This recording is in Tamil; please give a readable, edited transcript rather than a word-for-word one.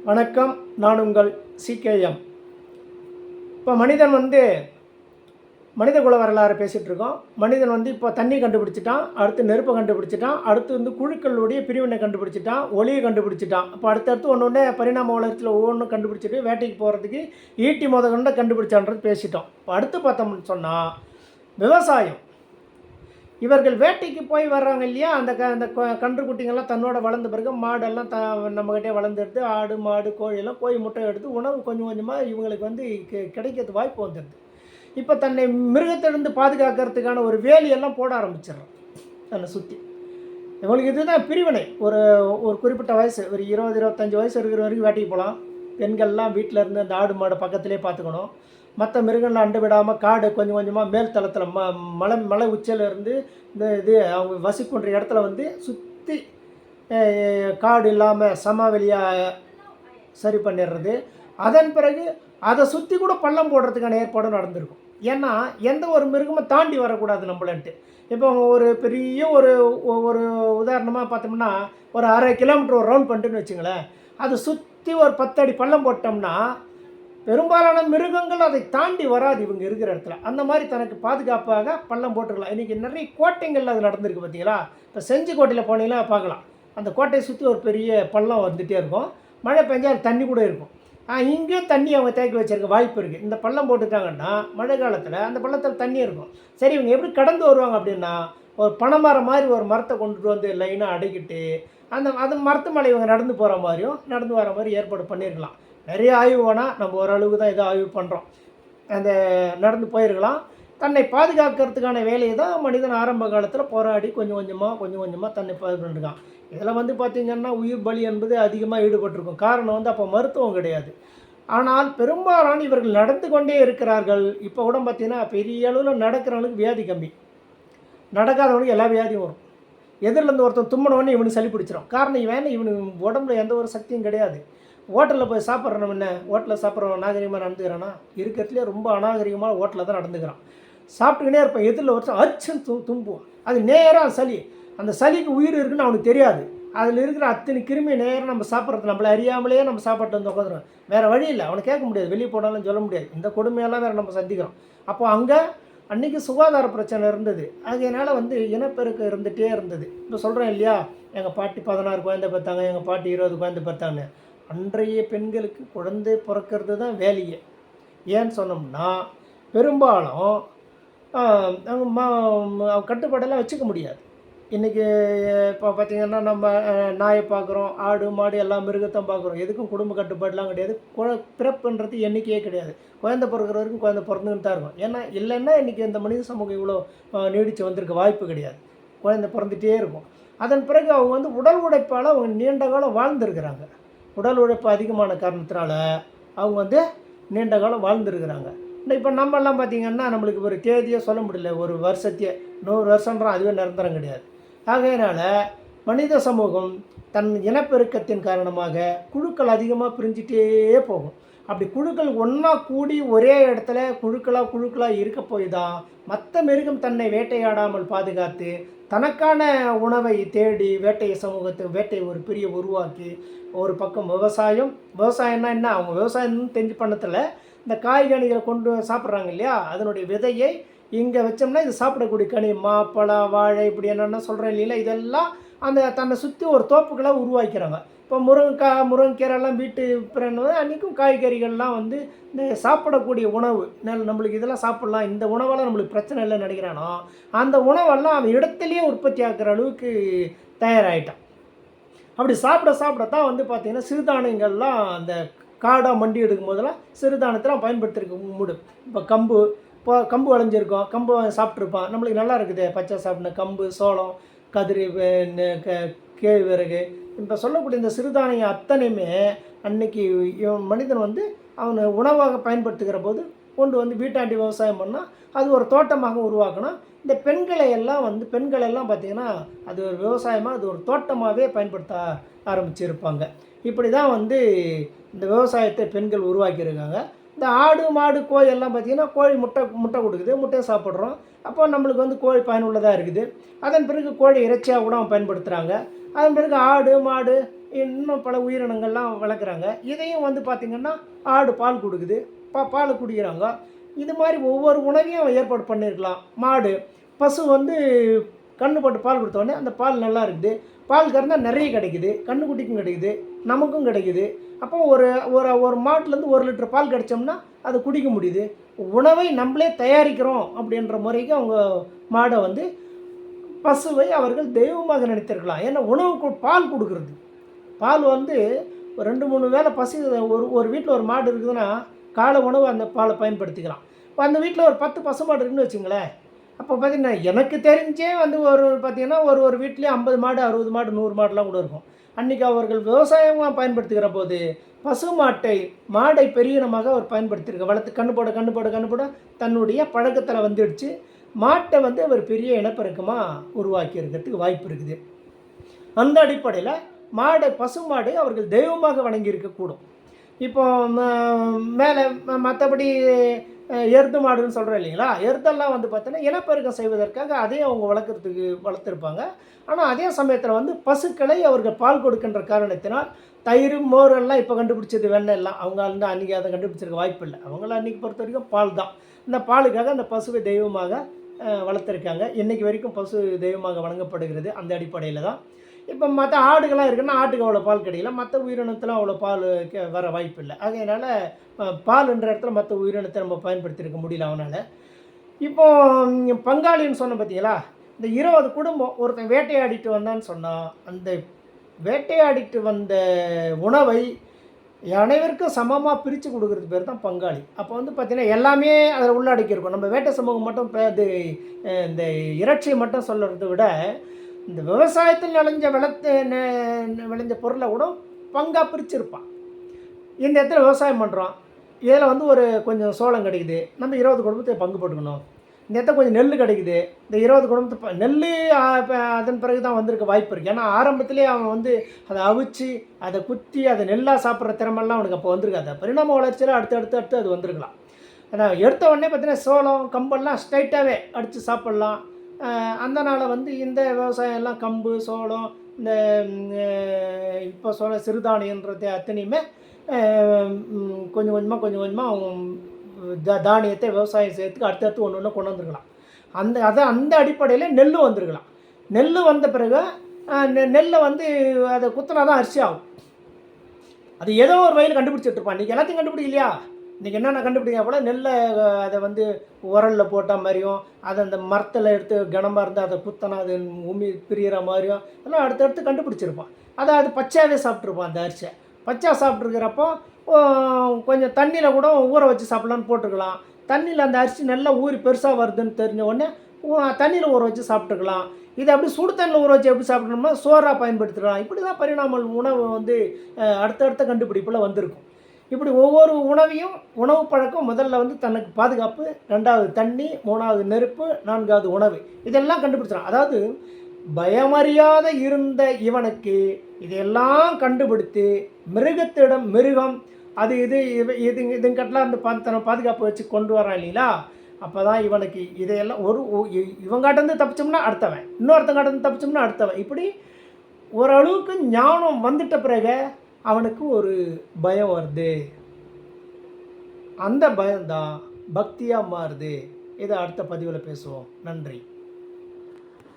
வணக்கம். நான் உங்கள் சிகேஎம். இப்போ மனித குல வரலாறு பேசிகிட்ருக்கோம். மனிதன் இப்போ தண்ணி கண்டுபிடிச்சிட்டான், அடுத்து நெருப்பை கண்டுபிடிச்சிட்டான், அடுத்து குழுக்களுடைய பிரிவினை கண்டுபிடிச்சிட்டான், ஒளியை கண்டுபிடிச்சிட்டான். இப்போ அடுத்தடுத்து ஒன்று பரிணாம வளர்ச்சியில் ஒவ்வொன்றும் கண்டுபிடிச்சிட்டு வேட்டைக்கு போகிறதுக்கு ஈட்டி கொண்ட கண்டுபிடிச்சான்றது பேசிட்டோம். இப்போ அடுத்து பார்த்தோம்னு சொன்னால் விவசாயம். இவர்கள் வேட்டைக்கு போய் வர்றாங்க இல்லையா, அந்த கன்று குட்டிங்கள்லாம் தன்னோட வளர்ந்த பிறகு மாடெல்லாம் நம்மகிட்டே வளர்ந்துடுது. ஆடு மாடு கோழியெல்லாம் முட்டை எடுத்து உணவு கொஞ்சம் கொஞ்சமாக இவங்களுக்கு கிடைக்கிறது வாய்ப்பு வந்துடுது. இப்போ தன்னை மிருகத்திலிருந்து பாதுகாக்கிறதுக்கான ஒரு வேலியெல்லாம் போட ஆரம்பிச்சிடறான் தன்னை சுற்றி. இவங்களுக்கு இதுதான் பிரிவினை. ஒரு குறிப்பிட்ட வயசு, ஒரு 20-25 வயசு இருக்கிற வரைக்கும் வேட்டைக்கு போகலாம். பெண்கள்லாம் வீட்டில் இருந்து அந்த ஆடு மாடை பக்கத்திலே பார்த்துக்கணும். மற்ற மிருகங்களை அண்டு விடாமல் காடு கொஞ்சம் கொஞ்சமாக மேல் தளத்தில் மலை உச்சியில் இருந்து இது அவங்க வசிக்கின்ற இடத்துல சுற்றி காடு இல்லாமல் சமவெளியாக சரி பண்ணிடுறது. அதன் பிறகு அதை சுற்றி கூட பள்ளம் போடுறதுக்கான ஏற்பாடும் நடந்திருக்கும். ஏன்னா எந்த ஒரு மிருகமும் தாண்டி வரக்கூடாது நம்மளன்ட்டு. இப்போ ஒரு பெரிய ஒரு உதாரணமாக பார்த்தோம்னா ஒரு 1/2 கிலோமீட்டர் ஒரு ரவுண்ட் பண்ணிட்டுன்னு வச்சுங்களேன், அதை சுற்றி ஒரு 10 அடி பள்ளம் போட்டோம்னா பெரும்பாலான மிருகங்கள் அதை தாண்டி வராது இவங்க இருக்கிற இடத்துல. அந்த மாதிரி தனக்கு பாதுகாப்பாக பள்ளம் போட்டுக்கலாம். இன்றைக்கி நிறைய கோட்டைகள் அது நடந்திருக்கு பார்த்தீங்களா. இப்போ செஞ்சி கோட்டையில் போனீங்கன்னா பார்க்கலாம், அந்த கோட்டையை சுற்றி ஒரு பெரிய பள்ளம் வந்துகிட்டே இருக்கும். மழை பெஞ்சால் அது தண்ணி கூட இருக்கும். இங்கேயும் தண்ணி அவங்க தேக்கி வச்சிருக்க வாய்ப்பு இருக்குது. இந்த பள்ளம் போட்டுட்டாங்கன்னா மழை காலத்தில் அந்த பள்ளத்தில் தண்ணி இருக்கும். சரி, இவங்க எப்படி கடந்து வருவாங்க அப்படின்னா, ஒரு பனைமரம் மாதிரி ஒரு மரத்தை கொண்டுட்டு வந்து லைனாக அடைக்கிட்டு அது மரத்து மலை இவங்க நடந்து போகிற மாதிரியும் நடந்து வர மாதிரி ஏற்பாடு பண்ணியிருக்கலாம். நிறைய ஆய்வு வேணால் நம்ம ஓரளவுக்கு தான் இதை ஆய்வு பண்ணுறோம். அந்த நடந்து போயிருக்கலாம். தன்னை பாதுகாக்கிறதுக்கான வேலையை தான் மனிதன் ஆரம்ப காலத்தில் போராடி கொஞ்சம் கொஞ்சமாக தன்னை பாதுகாத்துருக்கான். இதில் பார்த்திங்கன்னா உயிர் பலி என்பது அதிகமாக ஈடுபட்டிருக்கும். காரணம் அப்போ மருத்துவம் கிடையாது. ஆனால் பெரும்பாலான இவர்கள் நடந்து கொண்டே இருக்கிறார்கள். இப்போ கூட பார்த்திங்கன்னா பெரிய அளவில் நடக்கிறவனுக்கு வியாதி கம்மி, நடக்காதவனுக்கு எல்லா வியாதியும் வரும். எதிரிலேருந்து ஒருத்தன் தும்மனவொடனே இவனுக்கு சளி பிடிச்சிடும். காரணம் இவனுக்கு உடம்புல எந்த ஒரு சக்தியும் கிடையாது. ஹோட்டலில் போய் சாப்பிட்றோம், என்ன ஹோட்டலில் சாப்பிட்றோம் நாகரிகமாக நடந்துக்கிறான்னா, இருக்கிறதுலே ரொம்ப அநாகரிகமாக ஹோட்டலில் தான் நடந்துக்கிறான். சாப்பிட்டுக்கினே இருப்பேன், எதிரில் ஒரு அச்சுன்னு தும்புவான். அது நேராக சளி. அந்த சளிக்கு உயிர் இருக்குன்னு அவனுக்கு தெரியாது. அதில் இருக்கிற அத்தனை கிருமி நேரம் நம்ம சாப்பிட்றது நம்மளை அறியாமலேயே நம்ம சாப்பாட்டு வந்து உட்காந்துரும். வேறு வழி இல்லை, அவனை கேட்க முடியாது, வெளியே போனாலும் சொல்ல முடியாது. இந்த கொடுமையெல்லாம் வேறு நம்ம சந்திக்கிறோம். அப்போ அங்கே அன்றைக்கி சுகாதார பிரச்சனை இருந்தது. அதனால் இனப்பெருக்கம் இருந்துகிட்டே இருந்தது. இப்போ சொல்கிறேன் இல்லையா, எங்கள் பாட்டி 16 குழந்தை பார்த்தாங்க, எங்கள் பாட்டி 20 குழந்தை பார்த்தாங்க. அன்றைய பெண்களுக்கு குழந்தை பிறக்கிறது தான் வேலையே. ஏன்னு சொன்னோம்னா பெரும்பாலும் அவங்க கட்டுப்பாடெல்லாம் வச்சுக்க முடியாது. இன்றைக்கி இப்போ பார்த்திங்கன்னா நம்ம நாயை பார்க்குறோம், ஆடு மாடு எல்லா மிருகத்தையும் பார்க்குறோம். எதுக்கும் குடும்ப கட்டுப்பாடெலாம் கிடையாது. பிறப்புன்றது எண்ணிக்கையே கிடையாது. குழந்தை பிறக்கிற வரைக்கும் குழந்தை பிறந்துன்னு தான் இருக்கும். ஏன்னா இல்லைன்னா இன்றைக்கி இந்த மனித சமூகம் இவ்வளோ நீடித்து வந்திருக்க வாய்ப்பு கிடையாது. குழந்தை பிறந்துகிட்டே இருக்கும். அதன் பிறகு அவங்க உடல் உழைப்பால் அவங்க நீண்ட காலம் வாழ்ந்துருக்கிறாங்க. உடல் உழைப்பு அதிகமான காரணத்தினால அவங்க நீண்ட காலம் வாழ்ந்துருக்கிறாங்க. இப்போ நம்மெல்லாம் பார்த்திங்கன்னா நம்மளுக்கு ஒரு தேதியை சொல்ல முடியல, ஒரு வருஷத்தையே 100 வருஷன்றான், அதுவே நிரந்தரம் கிடையாது. ஆகையினால் மனித சமூகம் தன் இனப்பெருக்கத்தின் காரணமாக குழுக்கள் அதிகமாக பிரிஞ்சிட்டே போகும். அப்படி குழுக்கள் ஒன்றா கூடி ஒரே இடத்துல குழுக்களாக இருக்க போய் தான் மற்ற மிருகம் தன்னை வேட்டையாடாமல் பாதுகாத்து தனக்கான உணவை தேடி வேட்டையை ஒரு பெரிய உருவாக்கி, ஒரு பக்கம் விவசாயம்னா என்ன, அவங்க விவசாயம் தெரிஞ்சு பண்ணதில் இந்த காய்கனிகளை கொண்டு சாப்பிட்றாங்க இல்லையா, அதனுடைய விதையை இங்கே வச்சோம்னா இது சாப்பிடக்கூடிய கனி, மாப்பழம் வாழை இப்படி என்னென்ன சொல்கிறேன் இல்லைங்களா, இதெல்லாம் தன்னை சுற்றி ஒரு தோப்புக்களாக உருவாக்கிறாங்க. இப்போ முருங்கைக்கீரைலாம் வீட்டு பிறகு அன்றைக்கும் காய்கறிகள்லாம் இந்த சாப்பிடக்கூடிய உணவு நம்மளுக்கு இதெல்லாம் சாப்பிட்லாம், இந்த உணவெல்லாம் நம்மளுக்கு பிரச்சனை இல்லைன்னு நினைக்கிறானோ அந்த உணவெல்லாம் அவன் இடத்துலையே உற்பத்தி ஆக்குற அளவுக்கு தயாராகிட்டான். அப்படி சாப்பிடத்தான் பார்த்திங்கன்னா சிறுதானியங்கள்லாம் அந்த காடாக மண்டி எடுக்கும் போதெல்லாம் சிறுதானியத்தெல்லாம் பயன்படுத்திருக்க முடியும். இப்போ கம்பு விளைஞ்சிருக்கோம், கம்பு சாப்பிட்ருப்பான், நம்மளுக்கு நல்லா இருக்குது பச்சை சாப்பிட்ன கம்பு, சோளம், கதிரி, கேழ்வரகு, இப்போ சொல்லக்கூடிய இந்த சிறுதானியம் அத்தனையுமே அன்றைக்கி மனிதன் அவனை உணவாக பயன்படுத்துகிற போது கொண்டு வீட்டாண்டி விவசாயம் பண்ணால் அது ஒரு தோட்டமாக உருவாக்கணும். இந்த பெண்களெல்லாம் பார்த்திங்கன்னா அது ஒரு விவசாயமாக, அது ஒரு தோட்டமாகவே பயன்படுத்த ஆரம்பிச்சிருப்பாங்க. இப்படி தான் இந்த விவசாயத்தை பெண்கள் உருவாக்கியிருக்காங்க. இந்த ஆடு மாடு கோழி எல்லாம் பார்த்திங்கன்னா கோழி முட்டை கொடுக்குது, முட்டையை சாப்பிட்றோம். அப்போ நம்மளுக்கு கோழி பயனுள்ளதாக இருக்குது. அதன் பிறகு கோழி இறைச்சியாக கூட பயன்படுத்துகிறாங்க. அதன் பிறகு ஆடு மாடு இன்னும் பல உயிரினங்கள்லாம் வளர்க்குறாங்க. இதையும் வந்து பார்த்திங்கன்னா ஆடு பால் கொடுக்குது, பால் குடிக்கிறாங்க. இது மாதிரி ஒவ்வொரு உணவையும் ஏற்பாடு பண்ணியிருக்கலாம். மாடு, பசு வந்து கன்று போட்டு பால் கொடுத்தோடனே அந்த பால் நல்லா இருக்குது. பால் கறந்தால் நிறைய கிடைக்குது, கன்றுக்குட்டிக்கும் கிடைக்குது, நமக்கும் கிடைக்குது. அப்போ ஒரு ஒரு ஒரு மாட்டுலேருந்து 1 லிட்டர் பால் கிடைச்சோம்னா அதை குடிக்க முடியுது. உணவை நம்மளே தயாரிக்கிறோம் அப்படின்ற முறைக்கு அவங்க மாடை வந்து பசுவை அவர்கள் தெய்வமாக நினைத்திருக்கலாம். ஏன்னா உணவுக்கு பால் கொடுக்குறது, பால் வந்து 2, 3 வேளை பசி ஒரு ஒரு வீட்டில் ஒரு மாடு இருக்குதுன்னா காலை உணவு அந்த பாலை பயன்படுத்திக்கலாம். இப்போ அந்த வீட்டில் ஒரு 10 பசு மாடு இருக்குன்னு வச்சுங்களேன். அப்போ பார்த்தீங்கன்னா எனக்கு தெரிஞ்சே வந்து பார்த்தீங்கன்னா ஒரு வீட்லேயே 50 மாடு, 60 மாடு, 100 மாடுலாம் கூட இருக்கும். அன்றைக்கி அவர்கள் விவசாயமாக பயன்படுத்துகிற போது பசு மாடை பெரிய இனமாக அவர் பயன்படுத்தியிருக்க வளர்த்து கண்ணு போட தன்னுடைய பழக்கத்தில் வந்துடுச்சு. மாட்டை வந்து அவர் பெரிய இனப்பெருக்கமாக உருவாக்கி இருக்கிறதுக்கு வாய்ப்பு இருக்குது. அந்த அடிப்படையில் பசு மாடு அவர்கள் தெய்வமாக வணங்கி இருக்கக்கூடும். இப்போ மேலே மற்றபடி எருது மாடுன்னு சொல்கிறோம் இல்லைங்களா, எருதெல்லாம் வந்து பார்த்தீங்கன்னா இனப்பெருக்கம் செய்வதற்காக அதையும் அவங்க வளர்த்துருப்பாங்க. ஆனால் அதே சமயத்தில் வந்து பசுக்களை அவர்கள் பால் கொடுக்கின்ற காரணத்தினால் தயிர், மோரெல்லாம் இப்போ கண்டுபிடிச்சது வெண்ணெய் எல்லாம் அவங்க வந்து அன்றைக்கி அதை கண்டுபிடிச்சிருக்க வாய்ப்பு இல்லை. அவங்கள அன்றைக்கி பொறுத்த வரைக்கும் பால் தான். இந்த பாலுக்காக அந்த பசுவை தெய்வமாக வளர்த்துருக்காங்க. இன்றைக்கி வரைக்கும் பசு தெய்வமாக வணங்கப்படுகிறது. அந்த அடிப்படையில் தான் இப்போ மற்ற ஆடுகள்லாம் இருக்குன்னா ஆட்டுக்கு அவ்வளோ பால் கிடைக்கல, மற்ற உயிரினத்தில் அவ்வளோ பால் வர வாய்ப்பு இல்லை. அதனால் பால்ன்ற இடத்துல மற்ற உயிரினத்தை நம்ம பயன்படுத்தியிருக்க முடியல அவனால். இப்போ பங்காளின்னு சொன்ன பார்த்தீங்களா, இந்த 20 குடும்பம் ஒருத்தன் வேட்டையாடிட்டு வந்தான்னு சொன்னால் அந்த வேட்டையாடிட்டு வந்த உணவை அனைவருக்கும் சமமாக பிரித்து கொடுக்குறது பேர் தான் பங்காளி. அப்போ வந்து பார்த்திங்கன்னா எல்லாமே அதில் உள்ளடக்கியிருக்கும். நம்ம வேட்டை சமூகம் மட்டும் இந்த இறைச்சியை மட்டும் சொல்கிறத விட இந்த விவசாயத்தில் விளைஞ்ச பொருளை கூட பங்காக பிரிச்சுருப்பான். இந்த இடத்துல விவசாயம் பண்ணுறோம், இதில் வந்து ஒரு கொஞ்சம் சோளம் கிடைக்குது, நம்ம 20 குடும்பத்தை பங்கு போட்டுக்கணும். இந்த இடத்துல கொஞ்சம் நெல் கிடைக்குது, இந்த 20 குடும்பத்தை நெல் அதன் பிறகு தான் வந்திருக்க வாய்ப்பு இருக்குது. ஏன்னா ஆரம்பத்திலே அவன் வந்து அதை அவிச்சு அதை குத்தி அதை நெல்லாக சாப்பிட்ற திறமெல்லாம் அவனுக்கு அப்போ வந்திருக்காது. பரிணாம வளர்ச்சியில் அடுத்து அது வந்திருக்கலாம். ஆனால் எடுத்த உடனே பார்த்தீங்கன்னா சோளம், கம்பெல்லாம் ஸ்ட்ரைட்டாகவே அடித்து சாப்பிட்லாம். அந்த நாளில் வந்து இந்த விவசாயம் எல்லாம் கம்பு, சோளம், இந்த இப்போ சொல்ல சிறுதானியன்றது அத்தனையுமே கொஞ்சம் கொஞ்சமாக தானியத்தை விவசாயம் செய்யறதுக்கு அடுத்தடுத்து ஒன்று கொண்டு வந்துருக்கலாம். அந்த அடிப்படையில் நெல் வந்துருக்கலாம். நெல் வந்த பிறகு நெல்லை வந்து அதை குத்தினா தான் அரிசி ஆகும். அது ஏதோ ஒரு வயல் கண்டுபிடிச்சிட்ருப்பான். இன்றைக்கி எல்லாத்தையும் கண்டுபிடிக்கலையா, இன்றைக்கி என்னென்ன கண்டுபிடிக்க போல் நெல்லை அதை வந்து உரலில் போட்ட மாதிரியும், அதை அந்த மரத்தில் எடுத்து கனமாக இருந்தால் அதை குத்தனா அது உமி பிரிகிற மாதிரியும் எல்லாம் அடுத்தடுத்து கண்டுபிடிச்சிருப்பான். அது பச்சையாகவே சாப்பிட்ருப்பான். அந்த அரிசியை பச்சையாக சாப்பிட்ருக்கிறப்போ கொஞ்சம் தண்ணியில் கூட ஊற வச்சு சாப்பிட்லான்னு போட்டுருக்கலாம். தண்ணியில் அந்த அரிசி நல்லா ஊறி பெருசாக வருதுன்னு தெரிஞ்ச உடனே தண்ணியில் ஊற வச்சு சாப்பிட்டுக்கலாம். இதை அப்படி சுடு தண்ணியில் ஊற வச்சு எப்படி சாப்பிட்ணும்னா சோறாக பயன்படுத்திக்கலாம். இப்படி தான் பரிணாமல் உணவு வந்து அடுத்தடுத்த கண்டுபிடிப்பில் வந்திருக்கும். இப்படி ஒவ்வொரு உணவு பழக்கம் முதல்ல வந்து தனக்கு பாதுகாப்பு, 2வது தண்ணி, 3வது நெருப்பு, 4வது உணவு, இதெல்லாம் கண்டுபிடிச்சான். அதாவது பயமறியாத இருந்த இவனுக்கு இதையெல்லாம் கண்டுபிடித்து மிருகம் அது இதுங்கட்டெலாம் இருந்து தன்னை பாதுகாப்பு வச்சு கொண்டு வரான் இல்லைங்களா. அப்போ தான் இவனுக்கு இதையெல்லாம் இவங்காட்டேருந்து தப்பிச்சோம்னா அடுத்தவன், இன்னொருத்தங்காட்டேருந்து தப்பிச்சோம்னா அடுத்தவன், இப்படி ஓரளவுக்கு ஞானம் வந்துட்ட பிறகு அவனுக்கு ஒரு பயம் வருது. அந்த பயம்தான் பக்தியாக மாறுது. இதை அடுத்த பதிவில் பேசுவோம். நன்றி.